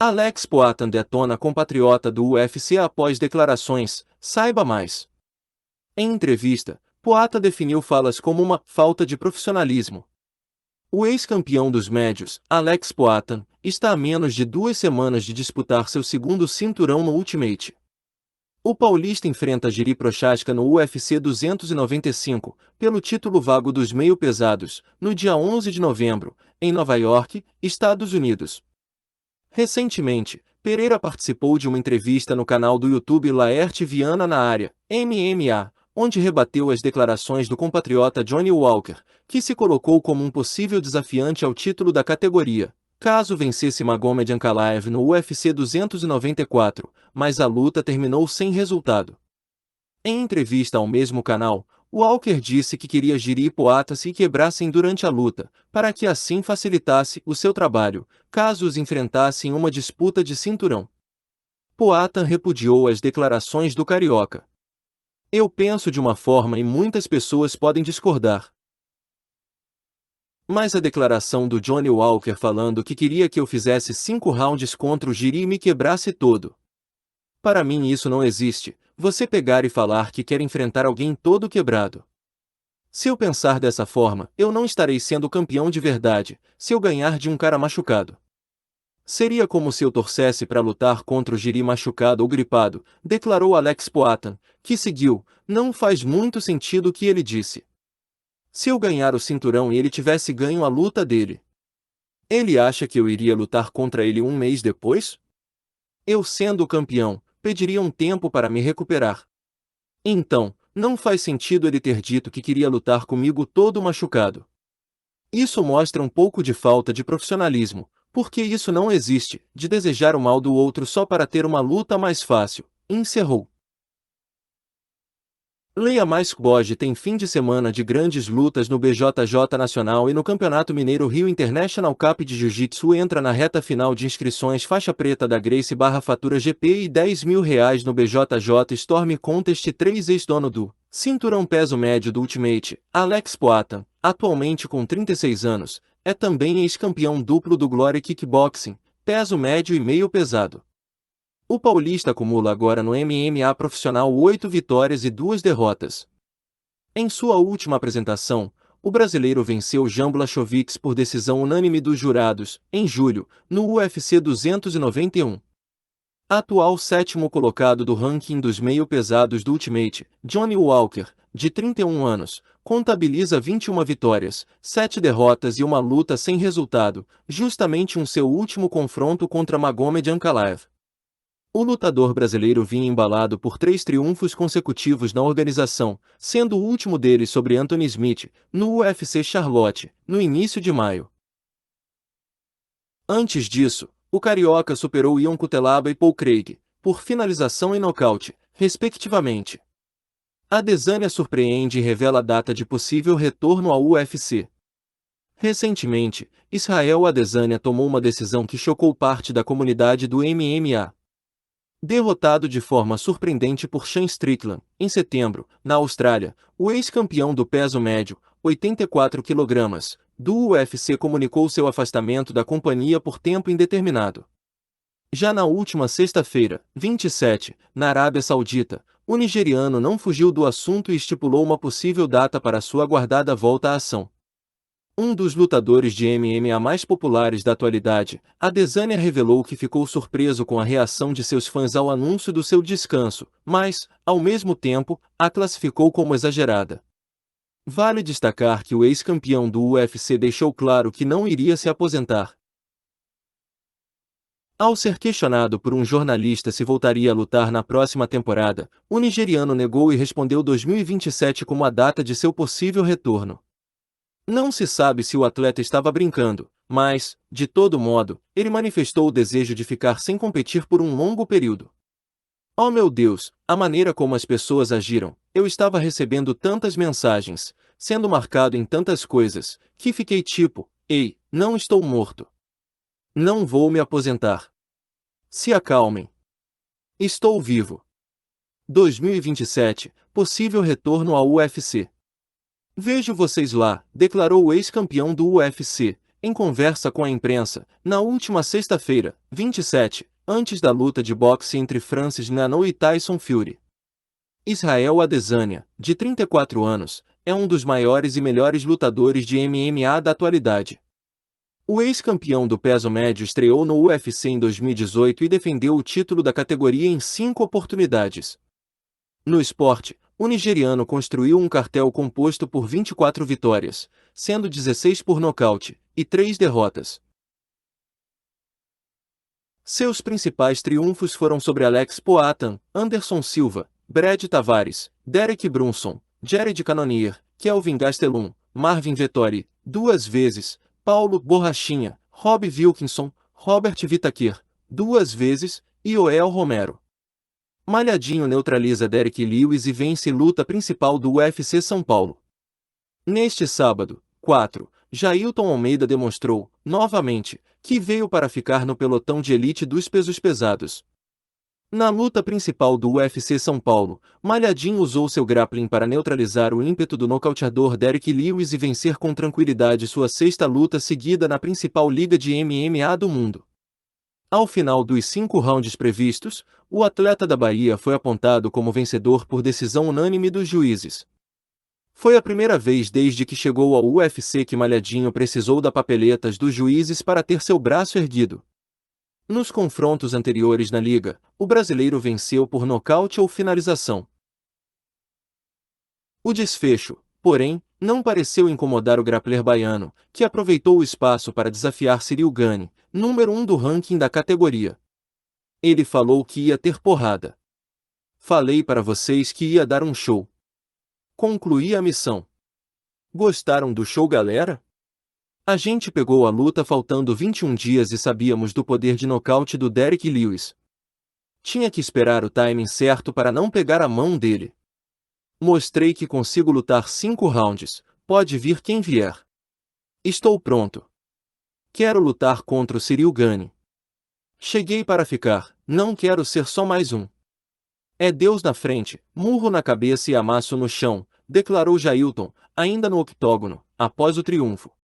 Alex Poatan detona compatriota do UFC após declarações, saiba mais. Em entrevista, Poatan definiu falas como uma falta de profissionalismo. O ex-campeão dos médios, Alex Poatan, está a menos de 2 semanas de disputar seu segundo cinturão no Ultimate. O paulista enfrenta Jiri Prochazka no UFC 295, pelo título vago dos meio-pesados, no dia 11 de novembro, em Nova York, Estados Unidos. Recentemente, Pereira participou de uma entrevista no canal do YouTube Laerte Viana na área, MMA, onde rebateu as declarações do compatriota Johnny Walker, que se colocou como um possível desafiante ao título da categoria, caso vencesse Magomed Ankalaev no UFC 294, mas a luta terminou sem resultado. Em entrevista ao mesmo canal, Walker disse que queria Jiri e Poatan se quebrassem durante a luta, para que assim facilitasse o seu trabalho, caso os enfrentasse em uma disputa de cinturão. Poatan repudiou as declarações do carioca. Eu penso de uma forma e muitas pessoas podem discordar. Mas a declaração do Johnny Walker falando que queria que eu fizesse 5 rounds contra o Jiri e me quebrasse todo. Para mim isso não existe, você pegar e falar que quer enfrentar alguém todo quebrado. Se eu pensar dessa forma, eu não estarei sendo campeão de verdade, se eu ganhar de um cara machucado. Seria como se eu torcesse para lutar contra o Jiri machucado ou gripado, declarou Alex Poatan, que seguiu, não faz muito sentido o que ele disse. Se eu ganhar o cinturão e ele tivesse ganho a luta dele, ele acha que eu iria lutar contra ele um mês depois? Eu sendo o campeão, pediria um tempo para me recuperar. Então, não faz sentido ele ter dito que queria lutar comigo todo machucado. Isso mostra um pouco de falta de profissionalismo, porque isso não existe, de desejar o mal do outro só para ter uma luta mais fácil, encerrou. Leia mais. Hoje tem fim de semana de grandes lutas no BJJ Nacional e no Campeonato Mineiro Rio International Cup de Jiu-Jitsu entra na reta final de inscrições faixa preta da Gracie Fatura GP e R$10 mil no BJJ Storm Contest 3 ex-dono do cinturão peso médio do Ultimate, Alex Poatan, atualmente com 36 anos, é também ex-campeão duplo do Glory Kickboxing, peso médio e meio pesado. O paulista acumula agora no MMA profissional 8 vitórias e 2 derrotas. Em sua última apresentação, o brasileiro venceu Jan Blachowicz por decisão unânime dos jurados, em julho, no UFC 291. Atual sétimo colocado do ranking dos meio-pesados do Ultimate, Johnny Walker, de 31 anos, contabiliza 21 vitórias, 7 derrotas e uma luta sem resultado, justamente seu último confronto contra Magomed Ankalaev. O lutador brasileiro vinha embalado por 3 triunfos consecutivos na organização, sendo o último deles sobre Anthony Smith, no UFC Charlotte, no início de maio. Antes disso, o carioca superou Ion Cutelaba e Paul Craig, por finalização e nocaute, respectivamente. Adesanya surpreende e revela a data de possível retorno ao UFC. Recentemente, Israel Adesanya tomou uma decisão que chocou parte da comunidade do MMA. Derrotado de forma surpreendente por Sean Strickland, em setembro, na Austrália, o ex-campeão do peso médio, 84 kg, do UFC comunicou seu afastamento da companhia por tempo indeterminado. Já na última sexta-feira, 27, na Arábia Saudita, o nigeriano não fugiu do assunto e estipulou uma possível data para sua aguardada volta à ação. Um dos lutadores de MMA mais populares da atualidade, Adesanya revelou que ficou surpreso com a reação de seus fãs ao anúncio do seu descanso, mas, ao mesmo tempo, a classificou como exagerada. Vale destacar que o ex-campeão do UFC deixou claro que não iria se aposentar. Ao ser questionado por um jornalista se voltaria a lutar na próxima temporada, o nigeriano negou e respondeu 2027 como a data de seu possível retorno. Não se sabe se o atleta estava brincando, mas, de todo modo, ele manifestou o desejo de ficar sem competir por um longo período. Oh meu Deus, a maneira como as pessoas agiram, eu estava recebendo tantas mensagens, sendo marcado em tantas coisas, que fiquei tipo, ei, não estou morto. Não vou me aposentar. Se acalmem. Estou vivo. 2027, possível retorno ao UFC. Vejo vocês lá, declarou o ex-campeão do UFC, em conversa com a imprensa, na última sexta-feira, 27, antes da luta de boxe entre Francis Ngannou e Tyson Fury. Israel Adesanya, de 34 anos, é um dos maiores e melhores lutadores de MMA da atualidade. O ex-campeão do peso médio estreou no UFC em 2018 e defendeu o título da categoria em 5 oportunidades. No esporte, o nigeriano construiu um cartel composto por 24 vitórias, sendo 16 por nocaute, e 3 derrotas. Seus principais triunfos foram sobre Alex Poatan, Anderson Silva, Brad Tavares, Derek Brunson, Jared Cannonier, Kelvin Gastelum, Marvin Vettori, 2 vezes, Paulo Borrachinha, Rob Wilkinson, Robert Whittaker, 2 vezes, e Yoel Romero. Malhadinho neutraliza Derek Lewis e vence luta principal do UFC São Paulo. Neste sábado, 4, Jailton Almeida demonstrou, novamente, que veio para ficar no pelotão de elite dos pesos pesados. Na luta principal do UFC São Paulo, Malhadinho usou seu grappling para neutralizar o ímpeto do nocauteador Derek Lewis e vencer com tranquilidade sua sexta luta seguida na principal liga de MMA do mundo. Ao final dos 5 rounds previstos, o atleta da Bahia foi apontado como vencedor por decisão unânime dos juízes. Foi a primeira vez desde que chegou ao UFC que Malhadinho precisou da papeletas dos juízes para ter seu braço erguido. Nos confrontos anteriores na liga, o brasileiro venceu por nocaute ou finalização. O desfecho, porém, não pareceu incomodar o grappler baiano, que aproveitou o espaço para desafiar Ciryl Gane, número 1 do ranking da categoria. Ele falou que ia ter porrada. Falei para vocês que ia dar um show. Concluí a missão. Gostaram do show, galera? A gente pegou a luta faltando 21 dias e sabíamos do poder de nocaute do Derek Lewis. Tinha que esperar o timing certo para não pegar a mão dele. Mostrei que consigo lutar 5 rounds, pode vir quem vier. Estou pronto. Quero lutar contra o Ciryl Gane. Cheguei para ficar, não quero ser só mais um. É Deus na frente, murro na cabeça e amasso no chão, declarou Jailton, ainda no octógono, após o triunfo.